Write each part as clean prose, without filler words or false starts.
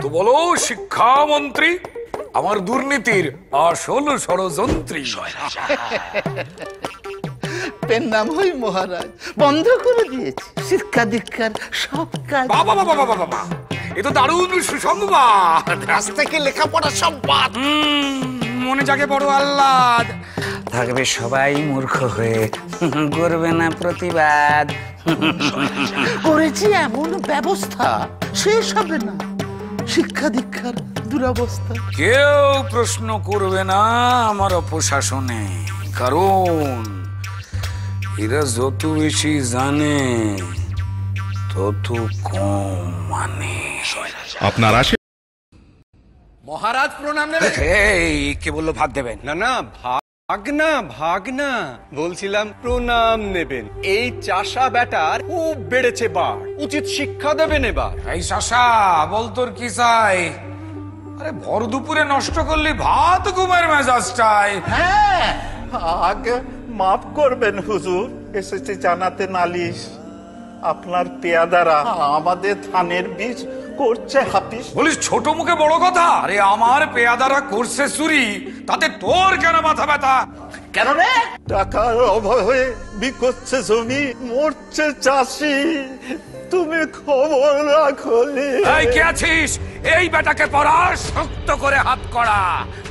তো বলো শিক্ষামন্ত্রী, আমার দুর্নীতির আসল ষড়যন্ত্রী। পেন নাম হই মহারাজ, বন্ধ করে দিয়েছে শিক্ষা দীক্ষার সব কাজ। বাবা বাবা বাবা বাবা, এ তো দারুণ সুসংবাদ। আজ থেকে লেখাপড়া সব বাদ। মনে জাগে বড় আহ্লাদ। থাকবে সবাই মূর্খ হয়ে, করবে না প্রতিবাদ। করেছি এমন ব্যবস্থা শেষ হবে না শিক্ষা দীক্ষার দুরবস্থা। কেউ প্রশ্ন করবে না আমার অপশাসনে, কারণ এরা যত বেশি জানে তত কম মানে। আপনার আসে মহারাজ প্রণাম নেবেন। এই কে বললো ভাগ দেবেন? না না, ভাগ না বলছিলাম প্রণাম নেবেন। এই চাষা ব্যাটার খুব বেড়েছে বার, উচিত শিক্ষা দেবেন এবার। এই শাসা বল তোর কি চাই? আরে ভর দুপুরে নষ্ট করলি ভাত ঘুমের মেজাজটাই। হ্যাঁ, আগে মাফ করবেন হুজুর, এসেছে জানাতে নালিশ। আপনার পেয়াদারা আমাদের ধানের বীজ করছে হাফিস। বলিস ছোট মুখে বড় কথা? আরে আমার পেয়াদারা করছে চুরি, তাতে তোর কেন মাথা ব্যথা? কেন রে? টাকার অভাবে বিকোচ্ছে জমি, মরছে চাষি, তুমি খবর রাখলি। এই কে আছিস? এই বেটাকে পড়া, শক্ত করে হাত করা,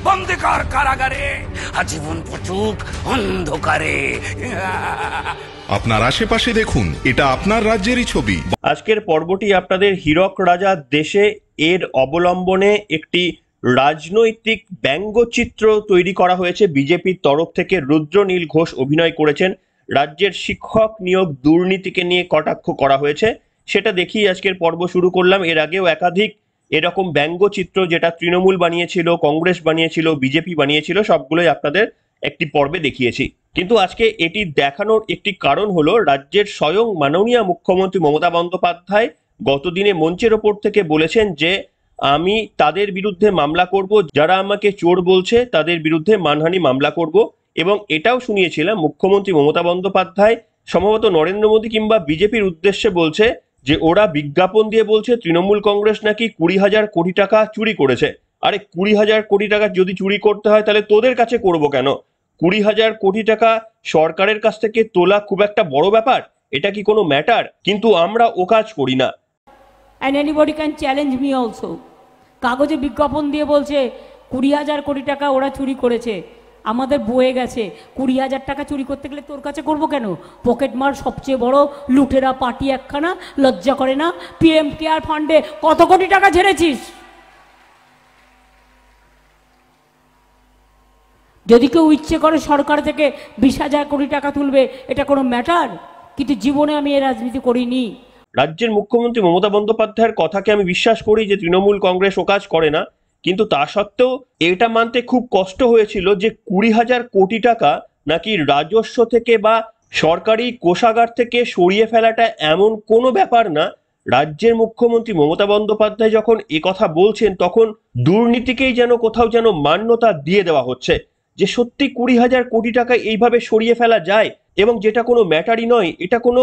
বন্দি কর কারাগারে, আজীবন পচুক অন্ধকারে। আপনার আশেপাশে দেখুন, এটা আপনার রাজ্যেরই ছবি। আজকের পর্বটি আপনাদের হীরক রাজা দেশে এর অবলম্বনে একটি রাজনৈতিক ব্যঙ্গচিত্র তৈরি করা হয়েছে বিজেপির তরফ থেকে। রুদ্রনীল ঘোষ অভিনয় করেছেন। রাজ্যের শিক্ষক নিয়োগ দুর্নীতিকে নিয়ে কটাক্ষ করা হয়েছে, সেটা দেখেই আজকের পর্ব শুরু করলাম। এর আগেও একাধিক এরকম ব্যঙ্গচিত্র, যেটা তৃণমূল বানিয়েছিল, কংগ্রেস বানিয়েছিল, বিজেপি বানিয়েছিল, সবগুলোই আপনাদের একটি পর্বে দেখিয়েছি। কিন্তু আজকে এটি দেখানোর একটি কারণ হলো, রাজ্যের স্বয়ং মাননীয় মুখ্যমন্ত্রী মমতা বন্দ্যোপাধ্যায় গতদিনে মঞ্চের ওপর থেকে বলেছেন যে আমি তাদের বিরুদ্ধে মামলা করব, যারা আমাকে চোর বলছে তাদের বিরুদ্ধে মানহানি মামলা করব। এবং এটাও শুনিয়েছিলাম মুখ্যমন্ত্রী মমতা বন্দ্যোপাধ্যায় সম্ভবত নরেন্দ্র মোদী কিংবা বিজেপির উদ্দেশ্যে বলছে যে ওরা বিজ্ঞাপন দিয়ে বলছে তৃণমূল কংগ্রেস নাকি 20,000 কোটি টাকা চুরি করেছে। আরে 20,000 কোটি টাকা যদি চুরি করতে হয় তাহলে তোদের কাছে করব কেন? 20,000 কোটি টাকা সরকারের কাছ থেকে তোলা খুব একটা বড় ব্যাপার? এটা কি কোনো ম্যাটার? কিন্তু আমরা ও কাজ করি না। And anybody can challenge me also. কাগজে বিজ্ঞাপন দিয়ে বলছে 20,000 কোটি টাকা ওরা চুরি করেছে, আমাদের বয়ে গেছে। 20,000 টাকা চুরি করতে গেলে তোর কাছে করব কেন? পকেটমার সবচেয়ে বড় লুটেরা পার্টি একখানা, লজ্জা করে না? পিএম কেয়ার ফান্ডে কত কোটি টাকা ঝেড়েছিস? যদি কেউ ইচ্ছে করে সরকার থেকে 20,000 কোটি টাকা তুলবে, এটা কোনো ম্যাটার? কিন্তু জীবনে আমি এই রাজনীতি করিনি। রাজ্যের মুখ্যমন্ত্রী মমতা বন্দ্যোপাধ্যায়ের কথাকে আমি বিশ্বাস করি যে তৃণমূল কংগ্রেস ও কাজ করে না, কিন্তু তা সত্ত্বেও এটা মানতে খুব কষ্ট হয়েছিল যে 20,000 কোটি টাকা নাকি রাজস্ব থেকে বা সরকারি কোষাগার থেকে সরিয়ে ফেলাটা এমন কোনো ব্যাপার না। রাজ্যের মুখ্যমন্ত্রী মমতা বন্দ্যোপাধ্যায় যখন এ কথা বলছেন তখন দুর্নীতিকেই যেন কোথাও যেন মান্যতা দিয়ে দেওয়া হচ্ছে, যে সত্যি 20,000 কোটি টাকা এইভাবে সরিয়ে ফেলা যায়, এবং যেটা কোনো ম্যাটারই নয়। এটা কোনো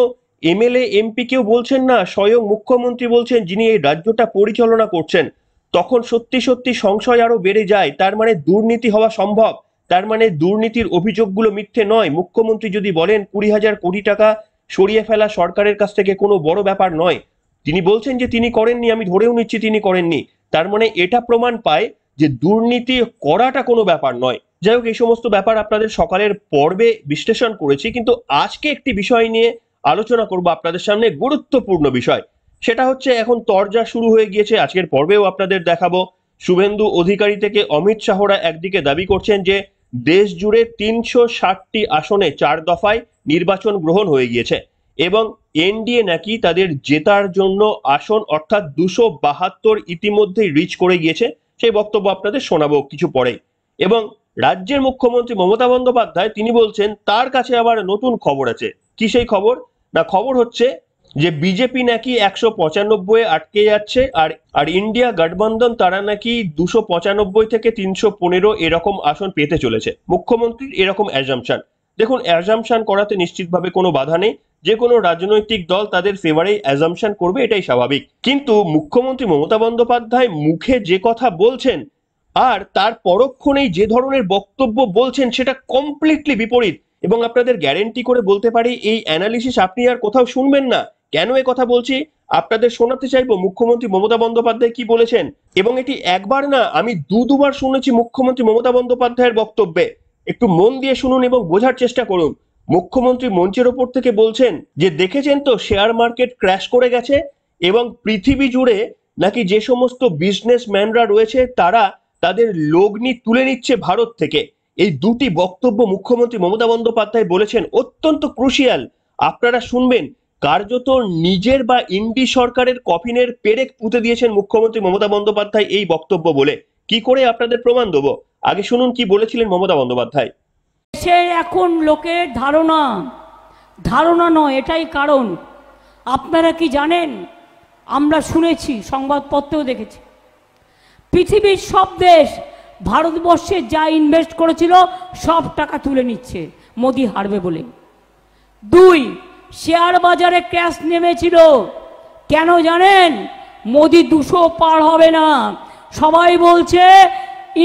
এমএলএ এমপি কেউ বলছেন না, স্বয়ং মুখ্যমন্ত্রী বলছেন, যিনি এই রাজ্যটা পরিচালনা করছেন। তখন সত্যি সত্যি সংশয় আরো বেড়ে যায়। তার মানে দুর্নীতি হওয়া সম্ভব, তার মানে দুর্নীতির অভিযোগগুলো মিথ্যে নয়। মুখ্যমন্ত্রী যদি বলেন 20,000 কোটি টাকা সরিয়ে ফেলা সরকারের কাছ থেকে কোনো বড় ব্যাপার নয়, তিনি বলছেন যে তিনি করেননি, আমি ধরেও নিচ্ছি তিনি করেননি, তার মানে এটা প্রমাণ পায় যে দুর্নীতি করাটা কোনো ব্যাপার নয়। যাই হোক, এই সমস্ত ব্যাপার আপনাদের সকালের পর্বে বিশ্লেষণ করেছি, কিন্তু আজকে একটি বিষয় নিয়ে আলোচনা করব আপনাদের সামনে, গুরুত্বপূর্ণ বিষয়। সেটা হচ্ছে এখন তরজা শুরু হয়ে গিয়েছে, আজকের পর্বেও আপনাদের দেখাবো। শুভেন্দু অধিকারী থেকে অমিত শাহরা একদিকে দাবি করছেন যে দেশ জুড়ে 360টি আসনে 4 দফায় নির্বাচন গ্রহণ হয়ে গিয়েছে, এবং এনডিএ নাকি তাদের জেতার জন্য আসন অর্থাৎ 272 ইতিমধ্যেই রিচ করে গিয়েছে। সেই বক্তব্য আপনাদের শোনাবো কিছু পরেই। এবং রাজ্যের মুখ্যমন্ত্রী মমতা বন্দ্যোপাধ্যায় তিনি বলছেন তার কাছে আবার নতুন খবর আছে। কি সেই খবর? না, খবর হচ্ছে যে বিজেপি নাকি 195 আটকে যাচ্ছে, আর ইন্ডিয়া গঠবন্ধন তারা নাকি 295 থেকে 315 এরকম আসন পেতে চলেছে। মুখ্যমন্ত্রীর এরকম অ্যাজাম্পশন। দেখুন, অ্যাজাম্পশন করাতে নিশ্চিতভাবে কোনো বাধা নেই, যে কোনো রাজনৈতিক দল তাদের ফেভারেই অ্যাজাম্পশন করবে, এটাই স্বাভাবিক। কিন্তু মুখ্যমন্ত্রী মমতা বন্দ্যোপাধ্যায় মুখে যে কথা বলছেন আর তার পরক্ষণেই যে ধরনের বক্তব্য বলছেন সেটা কমপ্লিটলি বিপরীত। এবং আপনাদের গ্যারেন্টি করে বলতে পারি এই অ্যানালিসিস আপনি আর কোথাও শুনবেন না। কেন এ কথা বলছি আপনাদের শোনাতে চাইবো মুখ্যমন্ত্রী মমতা বন্দ্যোপাধ্যায় কি বলেছেন। এবং এটি একবার না, আমি দুবার শুনেছি মুখ্যমন্ত্রী মমতা বন্দ্যোপাধ্যায়ের বক্তব্যে। একটু মন দিয়ে শুনুন এবং বোঝার চেষ্টা করুন। মুখ্যমন্ত্রী মঞ্চের ওপর থেকে বলছেন যে দেখেছেন তো শেয়ার মার্কেট ক্র্যাশ করে গেছে এবং পৃথিবী জুড়ে নাকি যে সমস্ত বিজনেসম্যানরা রয়েছে তারা তাদের লগ্নি তুলে নিচ্ছে ভারত থেকে। এই দুটি বক্তব্য মুখ্যমন্ত্রী মমতা বন্দ্যোপাধ্যায় বলেছেন, অত্যন্ত ক্রুশিয়াল। আপনারা শুনবেন, কার্যত নিজের বা ইন্ডি সরকারের কফিনের পেরেক পুঁতে দিয়েছেন মুখ্যমন্ত্রী মমতা বন্দ্যোপাধ্যায় এই বক্তব্য বলে। কি করে আপনাদের প্রমাণ দেবো, আগে শুনুন কি বলেছিলেন মমতা বন্দ্যোপাধ্যায়। সে এখন লোকের ধারণা নয়, এটাই কারণ। আপনারা কি জানেন, আমরা শুনেছি, সংবাদপত্রেও দেখেছি, পৃথিবীর সব দেশ ভারতবর্ষে যা ইনভেস্ট করেছিল সব টাকা তুলে নিচ্ছে মোদি হারবে বলে। 2, শেয়ার বাজারে ক্র্যাশ নেমেছিল। কেন জানেন? মোদি 200 পার হবে না। সবাই বলছে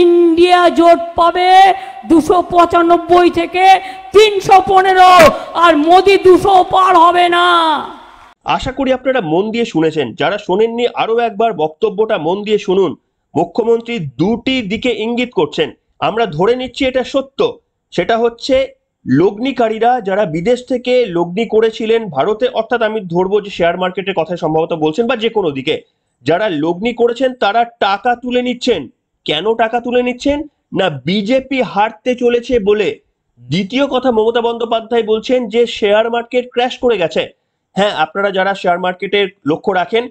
ইন্ডিয়া জোট পাবে 295 থেকে 315, আর মোদি 200 পার হবে না। আশা করি আপনারা মন দিয়ে শুনেছেন। যারা শোনেননি আরো একবার বক্তব্যটা মন দিয়ে শুনুন। মুখ্যমন্ত্রী দুটি দিকে ইঙ্গিত করছেন। আমরা ধরে নিচ্ছি এটা সত্য। সেটা হচ্ছে লগ্নিকারীরা যারা বিদেশ থেকে লগ্নি করেছিলেন ভারতে, অর্থাৎ আমি ধরবো যে শেয়ার মার্কেটের কথা সম্ভবত বলছেন বা যে কোনো দিকে, যারা লগ্নি করেছেন তারা টাকা তুলে নিচ্ছেন। কেন টাকা তুলে নিচ্ছেন? না বিজেপি হারতে চলেছে বলে। দ্বিতীয় কথা মমতা বন্দ্যোপাধ্যায় বলছেন যে শেয়ার মার্কেট ক্র্যাশ করে গেছে। হ্যাঁ, আপনারা যারা শেয়ার মার্কেটের লক্ষ্য রাখেন,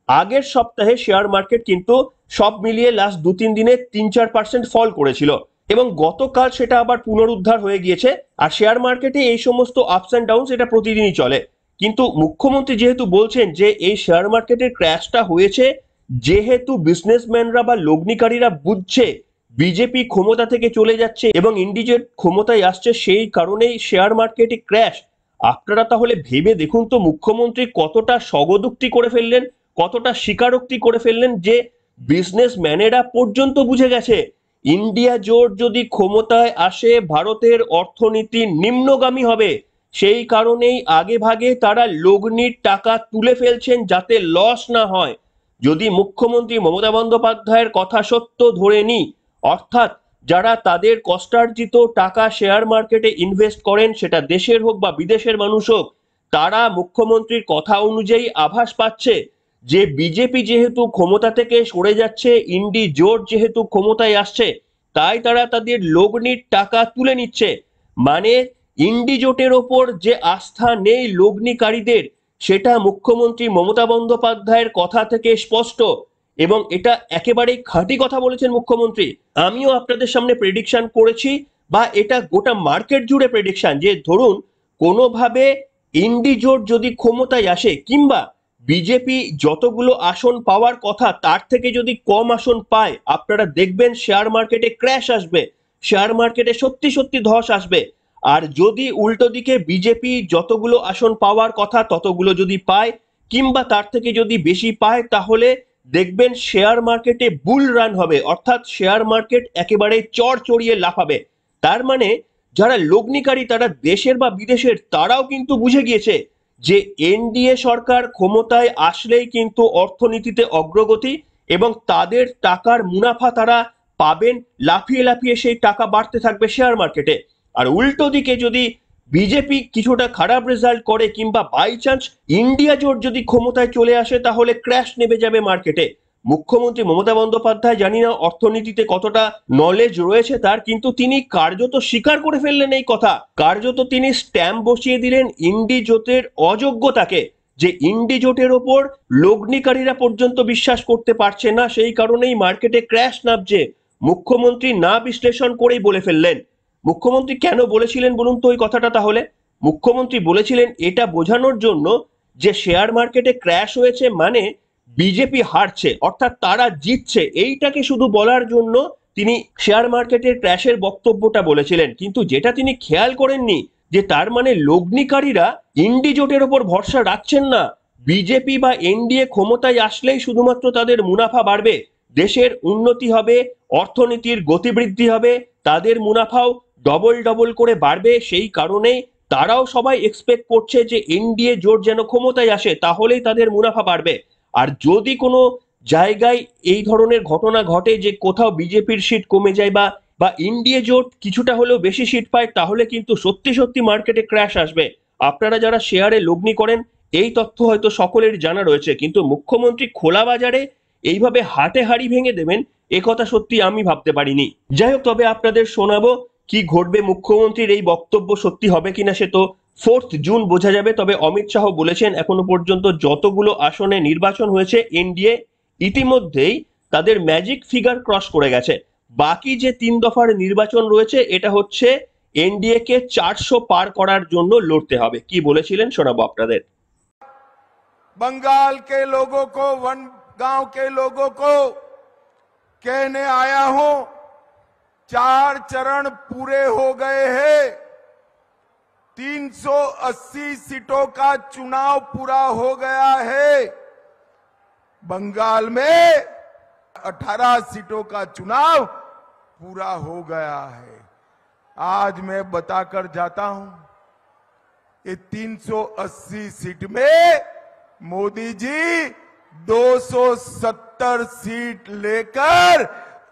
আগের সপ্তাহে শেয়ার মার্কেট কিন্তু সব মিলিয়ে লাস্ট 2-3 দিনে 3-4% ফল করেছিল এবং গতকাল সেটা আবার পুনরুদ্ধার হয়ে গিয়েছে। আর শেয়ার মার্কেটে এই সমস্ত আপস অ্যান্ড ডাউনস এটা প্রতিদিনই চলে। কিন্তু মুখ্যমন্ত্রী যেহেতু বলছেন যে এই শেয়ার মার্কেটের ক্র্যাশটা হয়েছে যেহেতু বিজনেসম্যানরা বা লগ্নিকারীরা বুঝছে বিজেপি ক্ষমতা থেকে চলে যাচ্ছে এবং ইন্ডিজেট ক্ষমতায় আসছে, সেই কারণেই শেয়ার মার্কেটে ক্র্যাশ। আপনারা তাহলে ভেবে দেখুন তো মুখ্যমন্ত্রী কতটা স্বগদোক্তি করে ফেললেন, কতটা স্বীকারোক্তি করে ফেললেন যে বিজনেসম্যানেরা পর্যন্ত বুঝে গেছে ইন্ডিয়া জোট যদি ক্ষমতায় আসে ভারতের অর্থনীতি নিম্নগামী হবে। সেই কারণেই আগে ভাগে তারা লগ্নির টাকা তুলে ফেলছেন যাতে লস না হয়। যদি মুখ্যমন্ত্রী মমতা বন্দ্যোপাধ্যায়ের কথা সত্য ধরে নিই, অর্থাৎ যারা তাদের কষ্টার্জিত টাকা শেয়ার মার্কেটে ইনভেস্ট করেন, সেটা দেশের হোক বা বিদেশের মানুষ হোক, তারা মুখ্যমন্ত্রীর কথা অনুযায়ী আভাস পাচ্ছে যে বিজেপি যেহেতু ক্ষমতা থেকে সরে যাচ্ছে, ইন্ডি জোট যেহেতু ক্ষমতায় আসছে, তাই তারা তাদের লগ্নির টাকা তুলে নিচ্ছে। মানে ইন্ডি জোটের ওপর যে আস্থা নেই লগ্নিকারীদের, সেটা মুখ্যমন্ত্রী মমতা বন্দ্যোপাধ্যায়ের কথা থেকে স্পষ্ট এবং এটা একেবারেই খাঁটি কথা বলেছেন মুখ্যমন্ত্রী। আমিও আপনাদের সামনে প্রেডিকশন করেছি বা এটা গোটা মার্কেট জুড়ে প্রেডিকশন যে ধরুন কোনোভাবে ইন্ডি জোট যদি ক্ষমতায় আসে কিংবা বিজেপি যতগুলো আসন পাওয়ার কথা তার থেকে যদি কম আসন পায়, আপনারা দেখবেন শেয়ার মার্কেটে ক্র্যাশ আসবে, শেয়ার মার্কেটে সত্যি সত্যি ধস আসবে। আর যদি উল্টো দিকে বিজেপি যতগুলো আসন পাওয়ার কথা ততগুলো যদি পায় কিংবা তার থেকে যদি বেশি পায়, তাহলে দেখবেন শেয়ার মার্কেটে বুল রান হবে, অর্থাৎ শেয়ার মার্কেট একেবারে চড়চড়িয়ে লাফাবে। তার মানে যারা লগ্নিকারী তারা দেশের বা বিদেশের, তারাও কিন্তু বুঝে গিয়েছে যে এনডিএ সরকার ক্ষমতায় আসলেই কিন্তু অর্থনীতিতে অগ্রগতি এবং তাদের টাকার মুনাফা তারা পাবেন, লাফিয়ে লাফিয়ে সেই টাকা বাড়তে থাকবে শেয়ার মার্কেটে। আর উল্টো দিকে যদি বিজেপি কিছুটা খারাপ রেজাল্ট করে কিংবা বাই চান্স ইন্ডিয়া জোট যদি ক্ষমতায় চলে আসে, তাহলে ক্র্যাশ নেমে যাবে মার্কেটে। মুখ্যমন্ত্রী মমতা বন্দ্যোপাধ্যায় জানি না অর্থনীতিতে কতটা নলেজ রয়েছে তার, কিন্তু তিনি কার্যত স্বীকার করে ফেললেন এই কথা। কার্যত তিনি স্ট্যাম্প বসিয়ে দিলেন ইন্ডি জোটের অযোগ্যতাকে, যে ইন্ডি জোটের ওপর লগ্নিকারীরা পর্যন্ত বিশ্বাস করতে পারছে না, সেই কারণেই মার্কেটে ক্র্যাশ নামছে। মুখ্যমন্ত্রী না বিশ্লেষণ করেই বলে ফেললেন। মুখ্যমন্ত্রী কেন বলেছিলেন বলুন তো ওই কথাটা? তাহলে মুখ্যমন্ত্রী বলেছিলেন এটা বোঝানোর জন্য যে শেয়ার মার্কেটে ক্র্যাশ হয়েছে মানে বিজেপি হারছে, অর্থাৎ তারা জিতছে, এইটাকে শুধু বলার জন্য তিনি শেয়ার মার্কেটের ক্র্যাশের বক্তব্যটা বলেছিলেন, কিন্তু যেটা তিনি খেয়াল করেননি যে তার মানে লগ্নিকারীরা ইন্ডি জোটের ওপর ভরসা রাখছেন না। বিজেপি বা এনডিএ ক্ষমতায় আসলেই শুধুমাত্র তাদের মুনাফা বাড়বে, দেশের উন্নতি হবে, অর্থনীতির গতিবৃদ্ধি হবে, তাদের মুনাফাও ডবল ডবল করে বাড়বে। সেই কারণেই তারাও সবাই এক্সপেক্ট করছে যে এনডিএ জোট যেন ক্ষমতায় আসে, তাহলেই তাদের মুনাফা বাড়বে। আর যদি কোনো জায়গায় এই ধরনের ঘটনা ঘটে যে কোথাও বিজেপির সিট কমে যায় বা এনডিএ জোট কিছুটা হলেও বেশি সিট পায়, তাহলে কিন্তু সত্যি সত্যি মার্কেটে ক্র্যাশ আসবে। আপনারা যারা শেয়ারে লগ্নি করেন এই তথ্য হয়তো সকলের জানা রয়েছে, কিন্তু মুখ্যমন্ত্রী খোলা বাজারে এইভাবে হাটে হাড়ি ভেঙে দেবেন এ কথা সত্যি আমি ভাবতে পারিনি। যাই হোক, তবে আপনাদের শোনাবো কি ঘটবে, মুখ্যমন্ত্রীর এই বক্তব্য সত্যি হবে কিনা সে তো 4 জুন বোঝা যাবে। তবে অমিত শাহ বলেছেন এখনো পর্যন্ত যতগুলো আসনে নির্বাচন হয়েছে এনডিএ ইতিমধ্যেই তাদের ম্যাজিক ফিগার ক্রস করে গেছে। বাকি যে 3 দফার নির্বাচন রয়েছে এটা হচ্ছে এনডিএ কে 400 পার করার জন্য লড়তে হবে। কি বলেছিলেন শোনাবো আপনাদের। बंगाल के लोगों को, वन गांव के लोगों को कहने आया हूं, 4 चरण पूरे हो गए हैं। 380 सीटों का चुनाव पूरा हो गया है। बंगाल में 18 सीटों का चुनाव पूरा हो गया है। आज मैं बताकर जाता हूं, ये 380 सीट में मोदी जी 270 सीट लेकर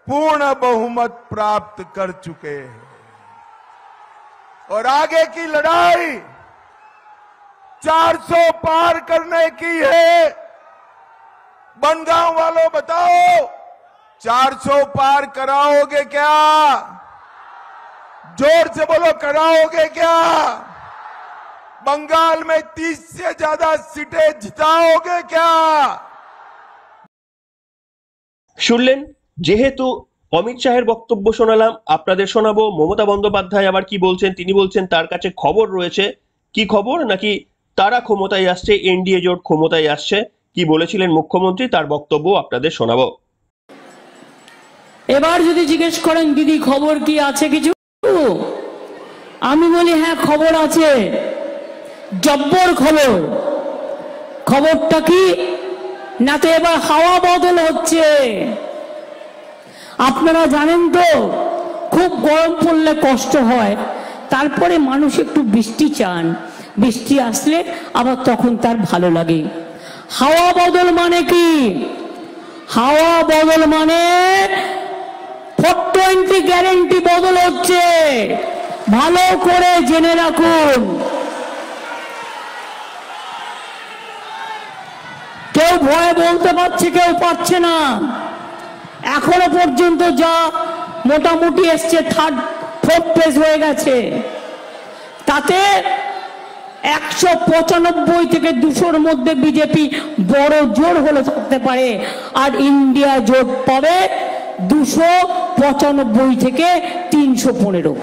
पूर्ण बहुमत प्राप्त कर चुके हैं और आगे की लड़ाई 400 पार करने की है। बनगांव वालों बताओ, 400 पार कराओगे क्या? जोर से बोलो, कराओगे क्या? बंगाल में 30 से ज्यादा सीटें जिताओगे क्या? শুনলেন, যেহেতু অমিত শাহের বক্তব্য শোনালাম, আপনাদের শোনাবো মমতা বন্দ্যোপাধ্যায় আবার কি বলছেন। তিনি বলছেন তার কাছে খবর রয়েছে। কি খবর? নাকি তারা ক্ষমতায় আসছে, এনডিএ জোট ক্ষমতায় আসছে। কি বলেছিলেন মুখ্যমন্ত্রী তার বক্তব্য আপনাদের শোনাবো। এবার যদি জিজ্ঞেস করেন দিদি খবর কি আছে কিছু, আমি বলি হ্যাঁ খবর আছে, জব্বর খবর। খবরটা কি? না তো এবার হাওয়া বদল হচ্ছে। আপনারা জানেন তো খুব গরম পড়লে কষ্ট হয়, তারপরে মানুষ একটু বৃষ্টি চান, বৃষ্টি আসলে আবার তখন তার ভালো লাগে। হাওয়া বদল মানে কি? হাওয়া বদল মানে 420 গ্যারেন্টি বদল হচ্ছে, ভালো করে জেনে রাখুন। কেউ ভয়ে বলতে পারছে, কেউ পারছে না। এখনো পর্যন্ত যা মোটামুটি এসছে 3rd 4th পেজ হয়ে গেছে, তাতে 195 থেকে 200-র মধ্যে বিজেপি বড় জোর হলে থাকতে পারে, আর ইন্ডিয়া জোট পাবে 295 থেকে 315।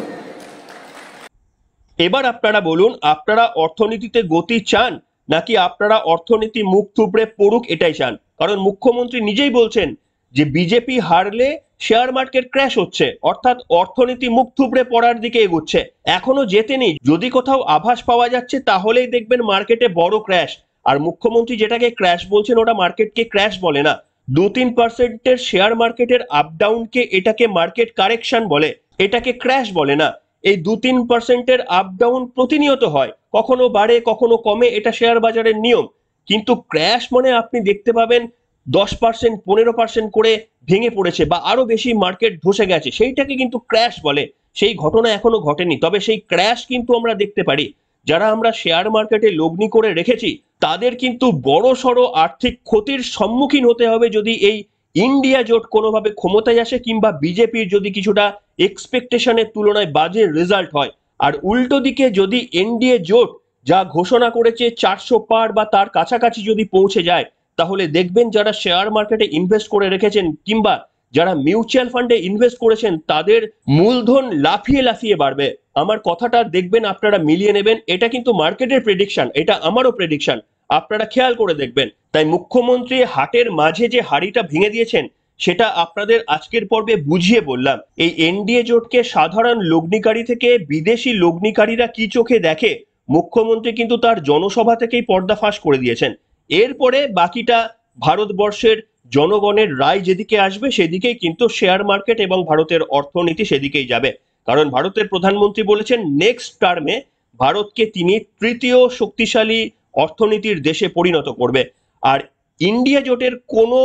এবার আপনারা বলুন, আপনারা অর্থনীতিতে গতি চান নাকি আপনারা অর্থনীতি মুখ থুবড়ে পড়ুক এটাই চান? কারণ মুখ্যমন্ত্রী নিজেই বলছেন যে বিজেপি হারলে শেয়ার মার্কেট ক্র্যাশ হচ্ছে, অর্থাৎ অর্থনীতি মুখ থুবড়ে পড়ার দিকে এগোচ্ছে। এখনো যেতে নেই, যদি কোথাও আভাস পাওয়া যাচ্ছে তাহলেই দেখবেন মার্কেটে বড় ক্র্যাশ। আর মুখ্যমন্ত্রী যেটাকে ক্র্যাশ বলছেন ওটা মার্কেটকে ক্র্যাশ বলে না। 2-3% শেয়ার মার্কেটের আপ ডাউনকে এটাকে মার্কেট কারেকশন বলে, এটাকে ক্র্যাশ বলে না। এই 2-3% আপ ডাউন প্রতিনিয়ত হয়, কখনো বাড়ে কখনো কমে, এটা শেয়ার বাজারের নিয়ম। কিন্তু ক্র্যাশ মানে আপনি দেখতে পাবেন 10%, 15% করে ভেঙে পড়েছে বা আরো বেশি মার্কেট ধসে গেছে, সেইটাকে কিন্তু ক্র্যাশ বলে। সেই ঘটনা এখনো ঘটেনি, তবে সেই ক্র্যাশ কিন্তু আমরা দেখতে পারি। যারা আমরা শেয়ার মার্কেটে লগ্নি করে রেখেছি তাদের কিন্তু বড় সড়ো আর্থিক ক্ষতির সম্মুখীন হতে হবে যদি এই ইন্ডিয়া জোট কোনোভাবে ক্ষমতায় আসে, কিংবা বিজেপির যদি কিছুটা এক্সপেকটেশনের তুলনায় বাজে রেজাল্ট হয়। আর উল্টো দিকে যদি এনডিএ জোট যা ঘোষণা করেছে 400 পার বা তার কাছাকাছি যদি পৌঁছে যায়, তাহলে দেখবেন যারা শেয়ার মার্কেটে ইনভেস্ট করে রেখেছেন কিংবা যারা মিউচুয়াল ফান্ডে ইনভেস্ট করেছেন তাদের মূলধন লাফিয়ে লাফিয়ে বাড়বে। আমার কথাটা দেখবেন আপনারা মিলিয়ে নেবেন, এটা কিন্তু মার্কেটের প্রেডিকশন, এটা আমারও প্রেডিকশন, আপনারা খেয়াল করে দেখবেন। তাই মুখ্যমন্ত্রী হাটের মাঝে যে হাড়িটা ভেঙে দিয়েছেন সেটা আপনাদের আজকের পর্বে বুঝিয়ে বললাম। এই এনডিএ জোটকে সাধারণ লগ্নিকারী থেকে বিদেশি লগ্নিকারীরা কি চোখে দেখে, মুখ্যমন্ত্রী কিন্তু তার জনসভা থেকেই পর্দাফাশ করে দিয়েছেন। এরপরে বাকিটা ভারতবর্ষের জনগণের রায় যেদিকে আসবে সেদিকেই কিন্তু শেয়ার মার্কেট এবং ভারতের অর্থনীতি সেদিকেই যাবে। কারণ ভারতের প্রধানমন্ত্রী বলেছেন নেক্সট টার্মে ভারতকে তিনি তৃতীয় শক্তিশালী অর্থনীতির দেশে পরিণত করবে। আর ইন্ডিয়া জোটের কোনো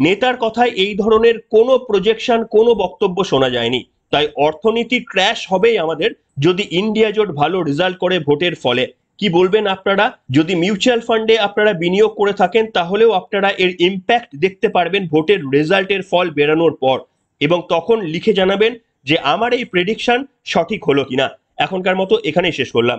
নেতার কথায় এই ধরনের কোনো প্রজেকশন, কোনো বক্তব্য শোনা যায়নি। তাই অর্থনীতি ক্র্যাশ হবেই আমাদের যদি ইন্ডিয়া জোট ভালো রেজাল্ট করে ভোটের ফলে। কি বলবেন আপনারা? যদি মিউচুয়াল ফান্ডে আপনারা বিনিয়োগ করে থাকেন তাহলেও আপনারা এর ইম্প্যাক্ট দেখতে পারবেন ভোটের রেজাল্টের ফল বেরানোর পর, এবং তখন লিখে জানাবেন যে আমার এই প্রেডিকশন সঠিক হলো কিনা। এখনকার মতো এখানেই শেষ করলাম।